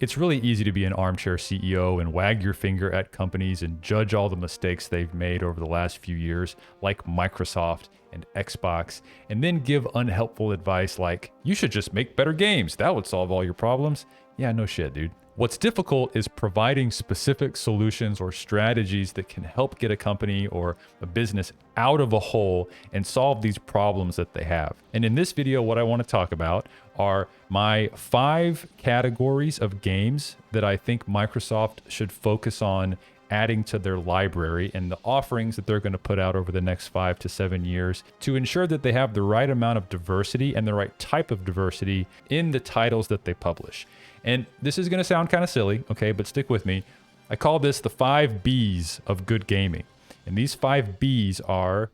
It's really easy to be an armchair CEO and wag your finger at companies and judge all the mistakes they've made over the last few years, like Microsoft and Xbox, and then give unhelpful advice like, you should just make better games. That would solve all your problems. Yeah, no shit, dude. What's difficult is providing specific solutions or strategies that can help get a company or a business out of a hole and solve these problems that they have. And in this video, what I want to talk about are my 5 categories of games that I think Microsoft should focus on adding to their library and the offerings that they're going to put out over the next 5 to 7 years to ensure that they have the right amount of diversity and the right type of diversity in the titles that they publish. And this is going to sound kind of silly, okay, but stick with me. I call this the 5 B's of good gaming. And these 5 B's are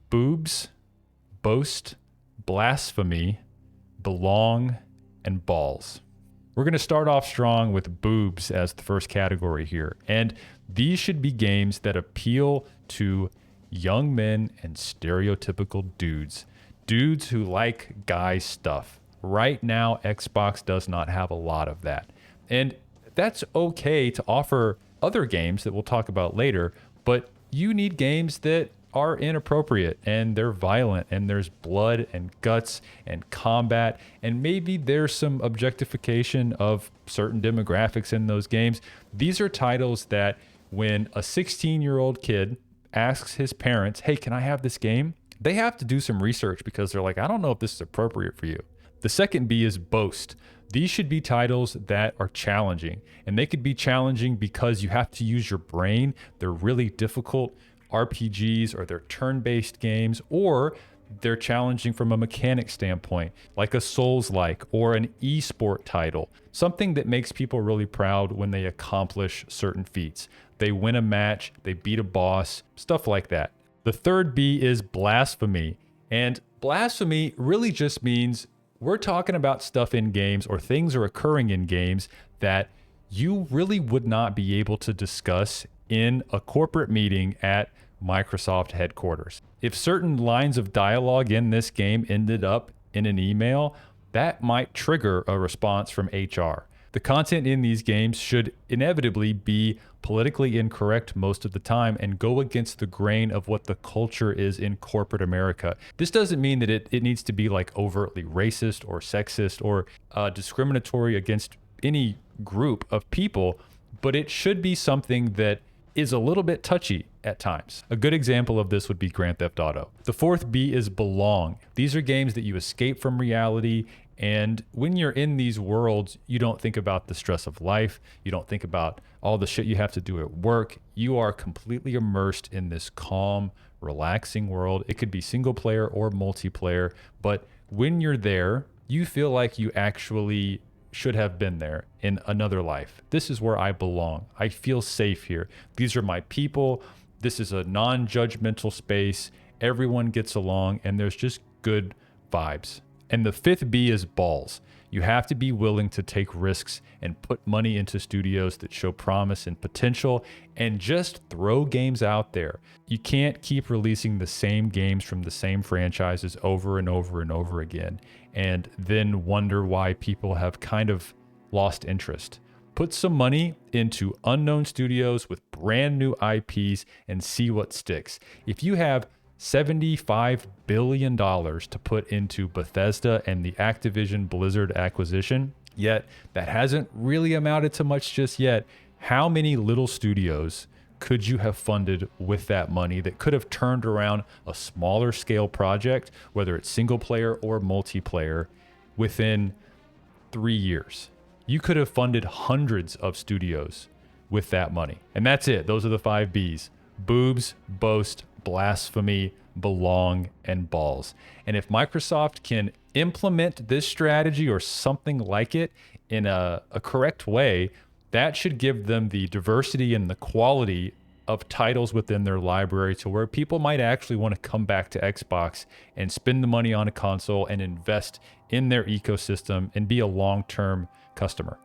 Boobs, Boast, Blasphemy, Belong, and Balls. We're going to start off strong with Boobs as the first category here. And these should be games that appeal to young men and stereotypical dudes. Dudes who like guy stuff. Right now, Xbox does not have a lot of that. And that's okay to offer other games that we'll talk about later, but you need games that are inappropriate and they're violent and there's blood and guts and combat and maybe there's some objectification of certain demographics in those games. These are titles that when a 16-year-old kid asks his parents, hey, can I have this game? They have to do some research because they're like, I don't know if this is appropriate for you. The second B is Boast. These should be titles that are challenging, and they could be challenging because you have to use your brain. They're really difficult RPGs or they're turn-based games, or they're challenging from a mechanic standpoint, like a Souls-like or an esport title, something that makes people really proud when they accomplish certain feats. They win a match, they beat a boss, stuff like that. The third B is Blasphemy, and Blasphemy really just means we're talking about stuff in games or things are occurring in games that you really would not be able to discuss in a corporate meeting at Microsoft headquarters. If certain lines of dialogue in this game ended up in an email, that might trigger a response from HR. The content in these games should inevitably be politically incorrect most of the time and go against the grain of what the culture is in corporate America. This doesn't mean that it needs to be like overtly racist or sexist or discriminatory against any group of people, but it should be something that is a little bit touchy at times. A good example of this would be Grand Theft Auto. The fourth B is Belong. These are games that you escape from reality, and when you're in these worlds, you don't think about the stress of life. You don't think about all the shit you have to do at work. You are completely immersed in this calm, relaxing world. It could be single player or multiplayer, but when you're there, you feel like you actually should have been there in another life. This is where I belong. I feel safe here. These are my people. This is a non-judgmental space. Everyone gets along and there's just good vibes. And the fifth B is Balls. You have to be willing to take risks and put money into studios that show promise and potential and just throw games out there. You can't keep releasing the same games from the same franchises over and over and over again and then wonder why people have kind of lost interest. Put some money into unknown studios with brand new IPs and see what sticks. If you have $75 billion to put into Bethesda and the Activision Blizzard acquisition, yet that hasn't really amounted to much just yet. How many little studios could you have funded with that money that could have turned around a smaller scale project, whether it's single player or multiplayer, within 3 years? You could have funded hundreds of studios with that money. And that's it. Those are the 5 B's. Boobs, Boast, Blasphemy, Belong, and Balls. And if Microsoft can implement this strategy or something like it in a correct way, that should give them the diversity and the quality of titles within their library to where people might actually want to come back to Xbox and spend the money on a console and invest in their ecosystem and be a long-term customer.